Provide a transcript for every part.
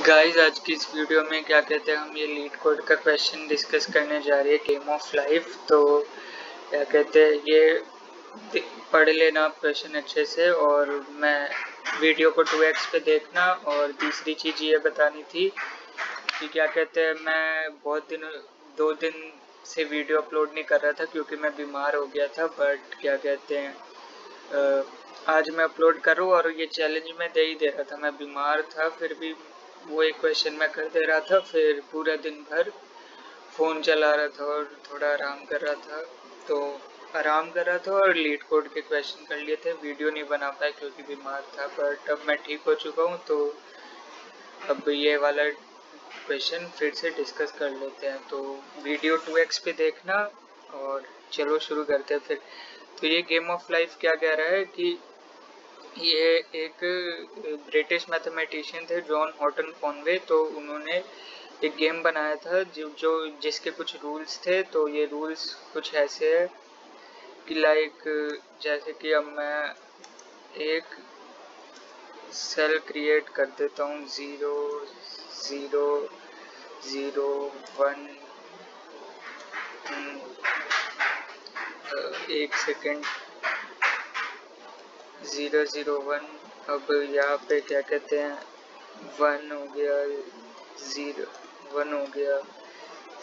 Guys आज की इस वीडियो में क्या कहते हैं हम ये लीड कोड का क्वेश्चन डिस्कस करने जा रहे हैं गेम ऑफ लाइफ। तो क्या कहते हैं ये पढ़ लेना आप क्वेश्चन अच्छे से और मैं वीडियो को 2x पे देखना। और तीसरी चीज़ ये बतानी थी कि क्या कहते हैं मैं बहुत 2 दिन से वीडियो अपलोड नहीं कर रहा था क्योंकि मैं बीमार हो गया था। बट क्या कहते हैं आज मैं अपलोड करूँ और ये चैलेंज मैं दे ही दे रहा था। मैं बीमार था फिर भी वो एक क्वेश्चन मैं कर दे रहा था, फिर पूरा दिन भर फ़ोन चला रहा था और थोड़ा आराम कर रहा था। तो आराम कर रहा था और लीड कोड के क्वेश्चन कर लिए थे। वीडियो नहीं बना पाया क्योंकि बीमार था, बट अब मैं ठीक हो चुका हूँ। तो अब ये वाला क्वेश्चन फिर से डिस्कस कर लेते हैं। तो वीडियो 2x पे देखना और चलो शुरू करते हैं फिर। तो ये गेम ऑफ लाइफ क्या कह रहा है कि ये एक ब्रिटिश मैथमेटिशियन थे जॉन हॉटन कॉनवे। तो उन्होंने एक गेम बनाया था जिसके कुछ रूल्स थे। तो ये रूल्स कुछ ऐसे है कि लाइक जैसे कि अब मैं एक सेल क्रिएट कर देता हूँ 0 0 0 1 एक सेकेंड 0 0 1। अब यहाँ पे क्या कहते हैं 1 हो गया 0 1 हो गया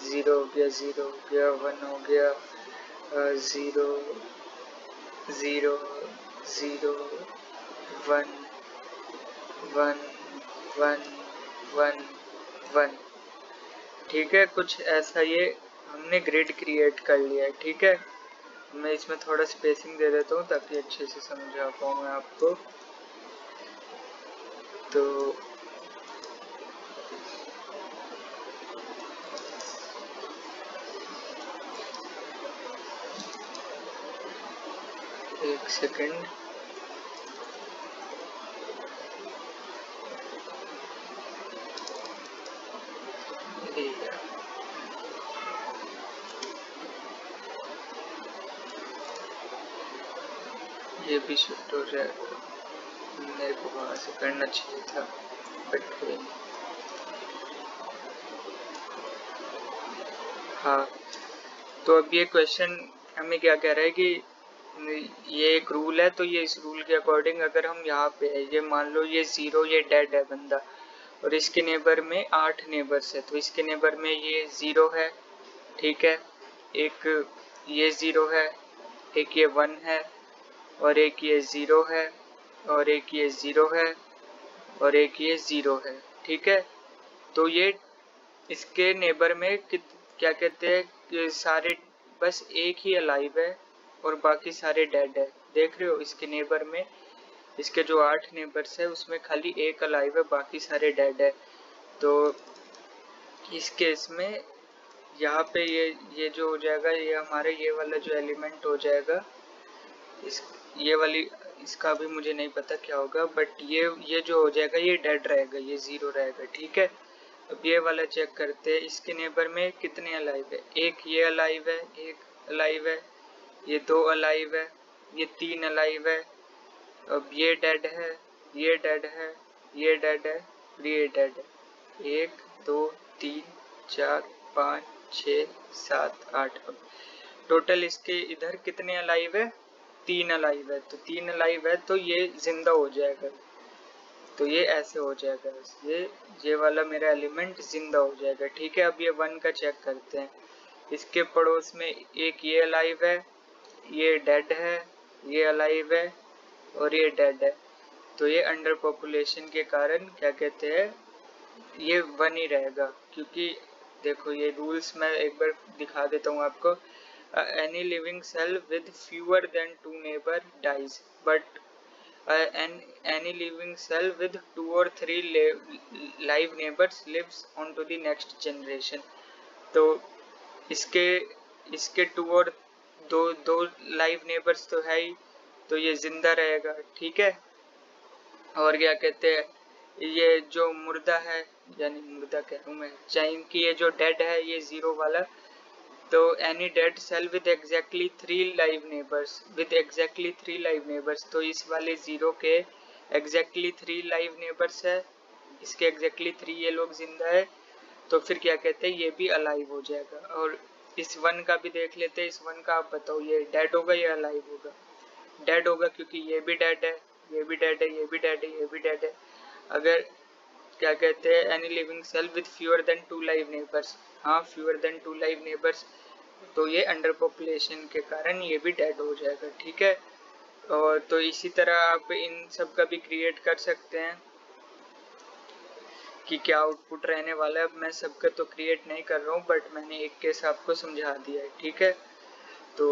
0 हो गया 0 हो गया 1 हो गया 0 0 0 1 1 1 1 1। ठीक है, कुछ ऐसा ये हमने ग्रिड क्रिएट कर लिया है। ठीक है, मैं इसमें थोड़ा स्पेसिंग दे देता हूँ ताकि अच्छे से समझा पाऊँ मैं आपको। तो एक सेकेंड ये भी शिफ्ट हो जाएगा। मेरे को वहाँ से करना चाहिए था बट कोई नहीं। हाँ, तो अब ये क्वेश्चन हमें क्या कह रहा है कि ये एक रूल है। तो ये इस रूल के अकॉर्डिंग अगर हम यहाँ पे है, ये मान लो ये 0 ये डेड है बंदा और इसके नेबर में 8 नेबर्स है। तो इसके नेबर में ये 0 है, ठीक है, एक ये 0 है, एक ये 1 है और एक ये 0 है और एक ये 0 है और एक ये 0 है। ठीक है, तो ये इसके नेबर में क्या कहते हैं कि सारे बस एक ही अलाइव है और बाकी सारे डेड है। देख रहे हो इसके नेबर में इसके जो 8 नेबर्स है उसमें खाली एक अलाइव है, बाकी सारे डेड है। तो इस केस में यहाँ पे ये जो हो जाएगा ये हमारे ये वाला जो एलिमेंट हो जाएगा इस ये वाली इसका भी मुझे नहीं पता क्या होगा, बट ये जो हो जाएगा ये डेड रहेगा, ये 0 रहेगा। ठीक है, अब ये वाला चेक करते हैं इसके नेबर में कितने अलाइव है। एक ये अलाइव है, एक अलाइव है, ये 2 अलाइव है, ये 3 अलाइव है। अब ये डेड है, ये डेड है, ये डेड है, ये डेड है। 1 2 3 4 5 6 7 8। अब टोटल इसके इधर कितने अलाइव है, 3 अलाइव है। तो 3 अलाइव है तो ये जिंदा हो जाएगा। तो ये ऐसे हो जाएगा, ये वाला मेरा एलिमेंट जिंदा हो जाएगा। ठीक है, अब ये 1 का चेक करते हैं। इसके पड़ोस में एक ये अलाइव है, ये डेड है, ये अलाइव है और ये डेड है। तो ये अंडर पॉपुलेशन के कारण क्या कहते हैं ये 1 ही रहेगा, क्योंकि देखो ये रूल्स मैं एक बार दिखा देता हूँ आपको। Any living cell with fewer than 2 neighbour dies, but any living cell with 2 or 3 live neighbors lives on to the next generation। तो इसके इसके 2 और 2 लाइव नेबर्स तो है ही, तो ये जिंदा रहेगा। ठीक है, और क्या कहते हैं ये जो मुर्दा है, यानी मुर्दा कह रहा हूँ मैं, चाहे कि ये जो डेड है ये 0 वाला, तो any dead cell with exactly 3 live neighbours, तो इस वाले 0 के एग्जैक्टली 3 लाइव नेबर्स है। इसके एग्जैक्टली 3 ये लोग जिंदा है, तो फिर क्या कहते हैं ये भी अलाइव हो जाएगा। और इस 1 का भी देख लेते हैं, इस 1 का आप बताओ ये डेड होगा या अलाइव होगा? डेड होगा, क्योंकि ये भी डेड है, ये भी डेड है, ये भी डेड है, ये भी डेड है। अगर क्या कहते हैं any living cell with fewer than 2 live neighbours, हाँ फ्यूअर देन 2 लाइव नेबर्स, तो ये अंडर पॉपुलेशन के कारण ये भी डेड हो जाएगा, ठीक है। और तो इसी तरह आप इन सब का भी क्रिएट कर सकते हैं कि क्या आउटपुट रहने वाला है। अब मैं सबका तो क्रिएट नहीं कर रहा हूँ, बट मैंने एक केस आपको समझा दिया है, ठीक है। तो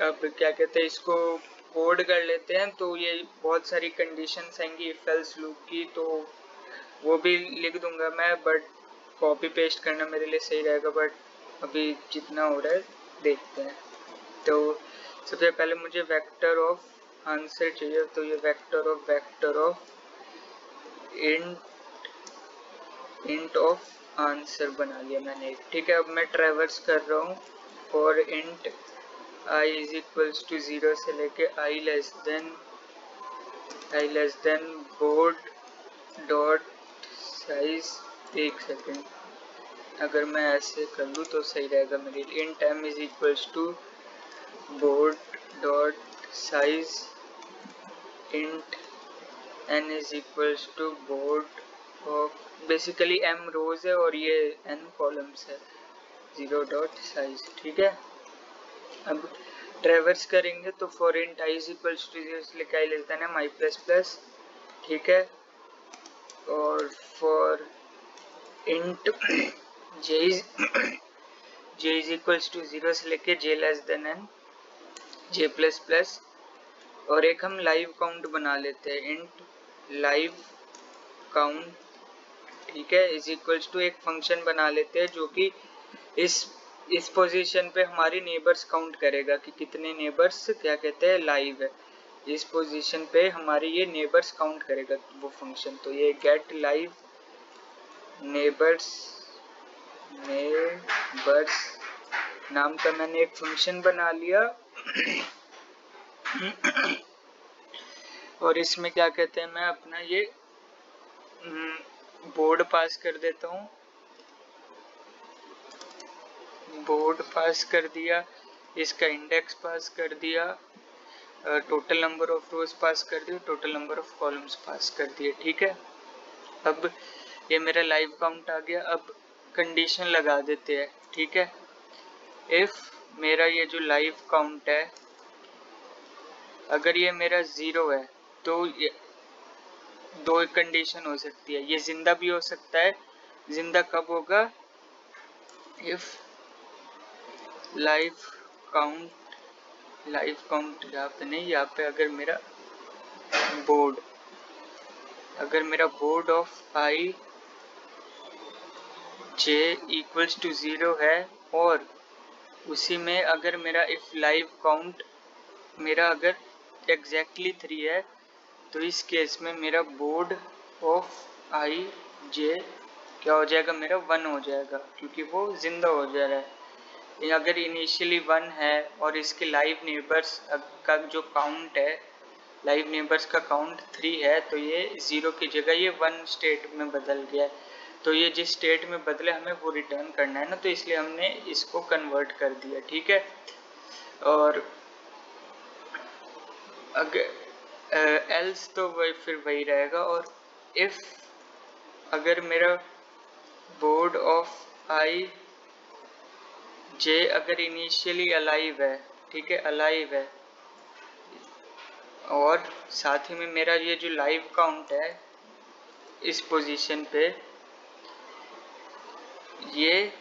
अब क्या कहते हैं इसको कोड कर लेते हैं। तो ये बहुत सारी कंडीशंस आएंगी इफ एल्स लूप की, तो वो भी लिख दूंगा मैं, बट कॉपी पेस्ट करना मेरे लिए सही रहेगा। बट अभी जितना हो रहा है देखते हैं। तो सबसे पहले मुझे वेक्टर ऑफ आंसर चाहिए, तो ये vector of int of answer बना लिया मैंने, ठीक है। अब मैं ट्रैवर्स कर रहा हूँ for int i is equals to 0 से लेके i less than board dot size. एक सेकेंड, अगर मैं ऐसे कर लूँ तो सही रहेगा मेरे लिए। Int m is equals to board dot size, int n is equals to board of, basically m rows है और ये n कॉलम्स है, 0 डॉट साइज, ठीक है। अब ट्रैवर्स करेंगे तो for int i is equals to 0 से लेकर i less than m i plus plus, ठीक है। और for int j is equals to 0 से लेके j less than n j plus plus. और एक हम लाइव काउंट बना लेते हैं, इंट लाइव काउंट, ठीक है, इज इक्वल्स टू एक फंक्शन बना लेते हैं जो कि इस पोजीशन पे हमारी नेबर्स काउंट करेगा कि कितने नेबर्स क्या कहते हैं लाइव है। इस पोजीशन पे हमारी ये नेबर्स काउंट करेगा वो फंक्शन। तो ये गेट लाइव नेबर्स नाम का मैंने एक फंक्शन बना लिया। और इसमें क्या कहते हैं मैं अपना ये बोर्ड पास कर देता हूँ, बोर्ड पास कर दिया, इसका इंडेक्स पास कर दिया, टोटल नंबर ऑफ रोज पास कर दिया, टोटल नंबर ऑफ कॉलम्स पास कर दिए, ठीक है। अब ये मेरा लाइव काउंट आ गया। अब कंडीशन लगा देते हैं, ठीक है। इफ मेरा ये जो लाइव काउंट है अगर ये मेरा 0 है तो ये दो कंडीशन हो सकती है, ये जिंदा भी हो सकता है। जिंदा कब होगा? इफ लाइव काउंट यहाँ पे नहीं, यहाँ पे अगर मेरा board of i j equals to 0 है और उसी में अगर मेरा इफ लाइव काउंट मेरा अगर एग्जैक्टली 3 है, तो इस केस में मेरा बोर्ड ऑफ i j क्या हो जाएगा? मेरा 1 हो जाएगा, क्योंकि वो जिंदा हो जा रहा है। अगर इनिशियली 1 है और इसके लाइव नेबर्स का जो काउंट है, लाइव नेबर्स का काउंट 3 है, तो ये 0 की जगह ये 1 स्टेट में बदल गया है। तो ये जिस स्टेट में बदले हमें वो रिटर्न करना है ना, तो इसलिए हमने इसको कन्वर्ट कर दिया, ठीक है। और अगर एल्स तो फिर वही रहेगा। और इफ अगर मेरा बोर्ड ऑफ आई जे अगर इनिशियली अलाइव है, ठीक है, अलाइव है, और साथ ही में मेरा ये जो लाइव काउंट है इस पोजीशन पे ये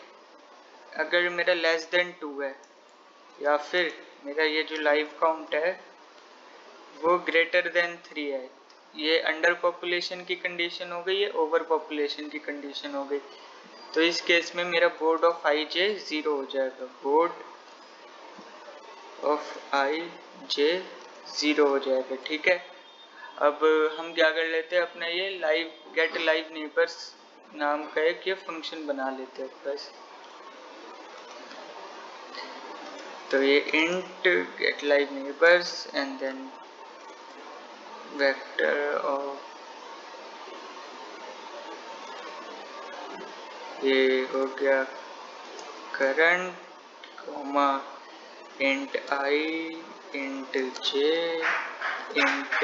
अगर मेरा लेस देन 2 है, या फिर मेरा ये जो लाइव काउंट है वो ग्रेटर देन 3 है, ये अंडर पॉपुलेशन की कंडीशन हो गई, ये ओवर पॉपुलेशन की कंडीशन हो गई। तो इस केस में मेरा बोर्ड ऑफ आई जे 0 हो जाएगा, बोर्ड ऑफ आई जे 0 हो जाएगा, ठीक है। अब हम क्या कर लेते हैं, अपना ये गेट लाइव नेबर्स नाम का एक ये फंक्शन बना लेते हैं बस। तो ये int get live neighbours and then vector of ये हो गया current comma int i int j int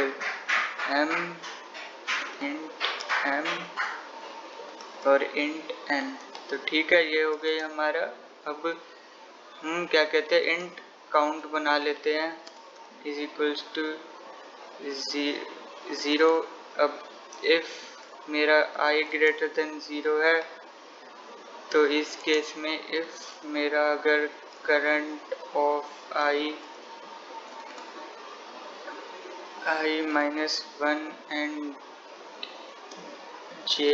m और इंट एन। तो ठीक है, ये हो गई हमारा। अब हम क्या कहते हैं, इंट काउंट बना लेते हैं इज इक्वल्स टू 0। अब इफ मेरा आई ग्रेटर देन 0 है तो इस केस में इफ मेरा अगर current of i -1 and j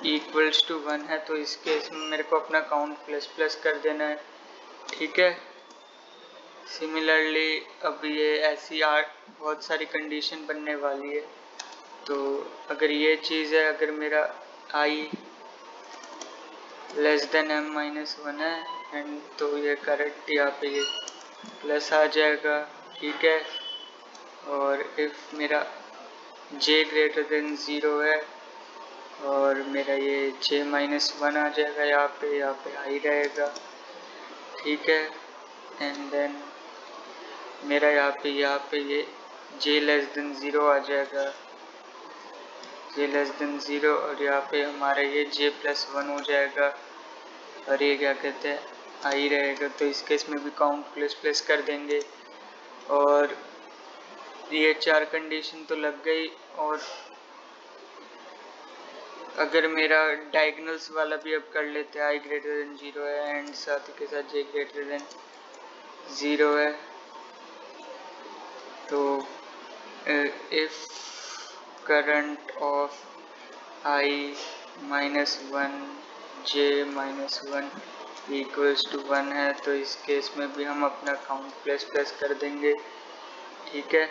equals to 1 है तो इस केस में मेरे को अपना काउंट प्लस प्लस कर देना है। ठीक है, सिमिलरली अब ये ऐसी बहुत सारी कंडीशन बनने वाली है। तो अगर ये चीज़ है, अगर मेरा आई लेस देन m-1 है एंड तो ये करंट यहाँ पे ये प्लस आ जाएगा। ठीक है, और इफ मेरा j ग्रेटर देन 0 है और मेरा ये j-1 आ जाएगा, यहाँ पे आई रहेगा। ठीक है, एंड देन मेरा यहाँ पे ये j लेस देन 0 आ जाएगा, j लेस देन 0, और यहाँ पे हमारा ये j+1 हो जाएगा और ये क्या कहते हैं आई रहेगा। तो इस केस में भी काउंट प्लस प्लस कर देंगे और ये 4 कंडीशन तो लग गई। और अगर मेरा डायगोनल्स वाला भी अब कर लेते हैं, आई ग्रेटर देन 0 है एंड साथ ही के साथ j ग्रेटर देन 0 है, तो if current of I -1 j-1 equals to 1 है तो इस केस में भी हम अपना काउंट प्लस प्लस कर देंगे। ठीक है,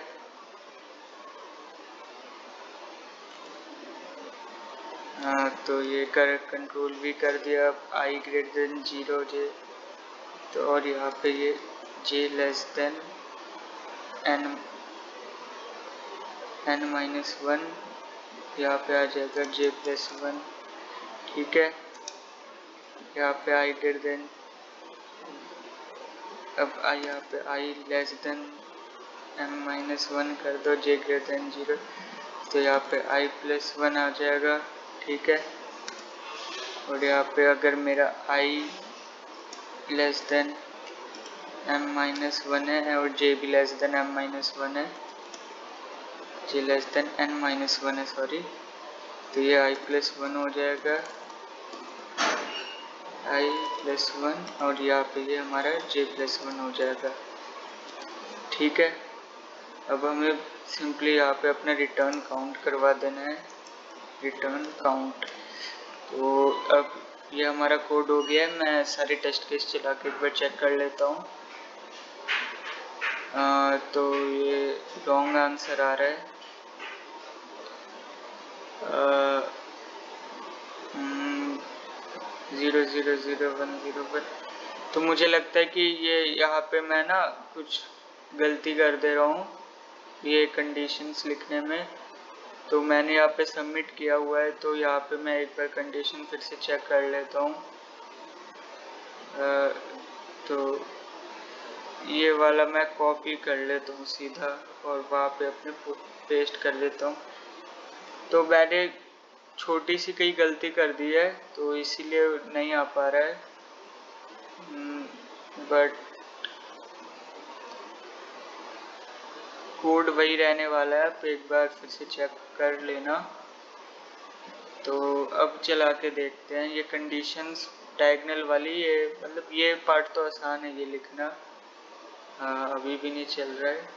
हाँ, तो ये कंट्रोल भी कर दिया। अब I ग्रेटर देन 0 j, तो और यहाँ पे ये j लेस देन n-1 यहाँ पे आ जाएगा j+1। ठीक है, यहाँ पे I ग्रेटर देन, अब यहाँ पे I लेस देन m-1 कर दो, j ग्रेटर देन 0, तो यहाँ पे I+1 आ जाएगा। ठीक है, और यहाँ पे अगर मेरा I लेस देन m-1 है और j भी लेस देन m-1 है, j लेस देन n-1 है सॉरी, तो ये I+1 हो जाएगा, I+1, और यहाँ पे ये हमारा j+1 हो जाएगा। ठीक है, अब हमें सिंपली यहाँ पे अपना रिटर्न काउंट करवा देना है, रिटर्न काउंट। तो अब ये हमारा कोड हो गया है। मैं सारे टेस्ट केस चला के एक बार चेक कर लेता हूँ। तो ये रॉन्ग आंसर आ रहा है, 0000101। तो मुझे लगता है कि ये यहाँ पे मैं ना कुछ गलती कर दे रहा हूँ ये कंडीशंस लिखने में। तो मैंने यहाँ पे सबमिट किया हुआ है, तो यहाँ पे मैं एक बार कंडीशन फिर से चेक कर लेता हूँ। तो ये वाला मैं कॉपी कर लेता हूँ सीधा और वहाँ पे अपने पेस्ट कर देता हूँ। तो मैंने छोटी सी कई गलती कर दी है तो इसीलिए नहीं आ पा रहा है, बट कोड वही रहने वाला है। आप एक बार फिर से चेक कर लेना। तो अब चला के देखते हैं ये कंडीशंस डायगोनल वाली, ये मतलब ये पार्ट तो आसान है ये लिखना। अभी भी नहीं चल रहा है।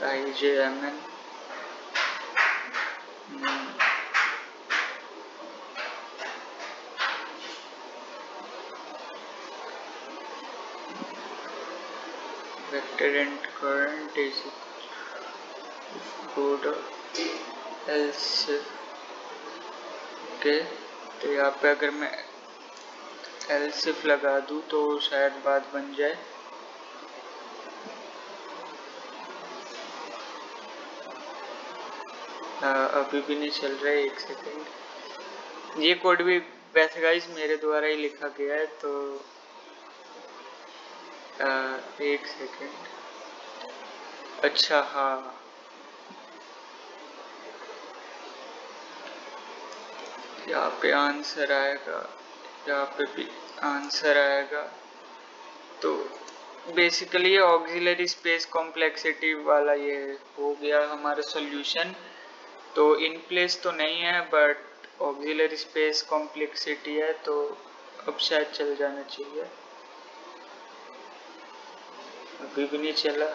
IJMN vector and current is good else okay, तो यहाँ पे अगर मैं एल्स इफ लगा दूँ तो शायद बात बन जाए। अभी भी नहीं चल रहा है, एक सेकेंड। ये कोड भी वैसे गाइस मेरे द्वारा ही लिखा गया है, तो एक सेकेंड। अच्छा हाँ, यहाँ पे आंसर आएगा, यहाँ पे भी आंसर आएगा। तो बेसिकली ये ऑक्सिलरी स्पेस कॉम्प्लेक्सिटी वाला ये हो गया हमारा सॉल्यूशन। तो इन प्लेस तो नहीं है बट ऑक्सिलरी स्पेस कॉम्प्लेक्सिटी है, तो अब शायद चल जाना चाहिए। अभी भी नहीं चला।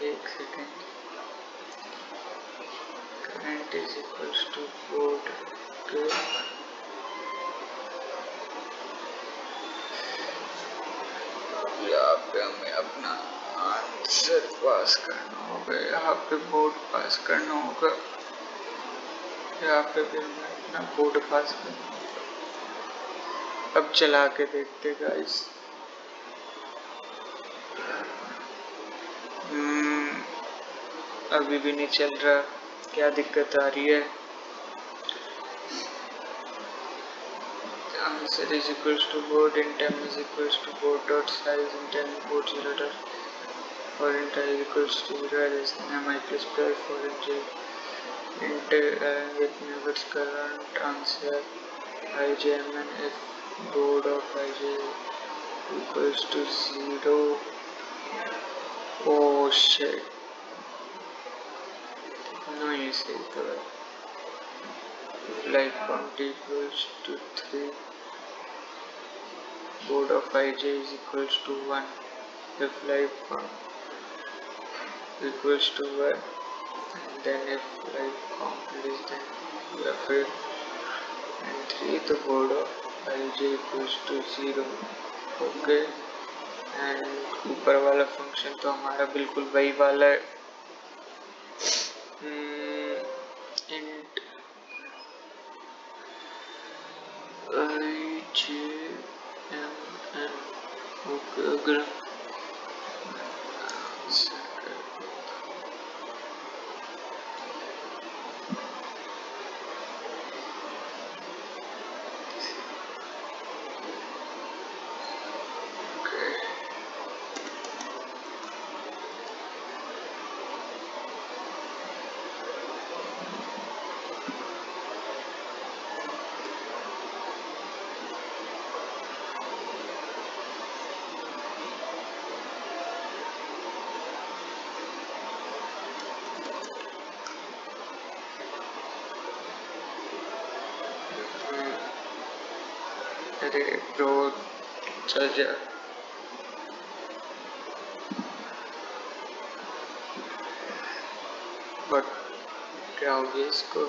एक second. Current is equals to board के यहाँ पे हमें अपना आंसर पास करना होगा, यहाँ पे बोर्ड पास करना होगा, यहाँ पे भी हमें अपना बोर्ड पास करना होगा। अब चला के देखते गाइस। अभी भी नहीं चल रहा, क्या दिक्कत आ रही है? Answer is equals to board in temp is equals to board dot size in temp board 0 dot for int I is equals to 0 less than mi plus plus for int int with neighbors current answer ijmn if board of ij equals to 0. Oh shit, no ये सही तो है। if life count equals to 3 board of ij is equals to 1 if life count equals to 1 and then if life count less than या फिर and 3 तो board of ij equals to 0. Okay, and ऊपर वाला function तो हमारा बिल्कुल वही वाला है। int ijmn। ओके, अगर अरे ब्रो चल जा, बट क्या हो गया इसको?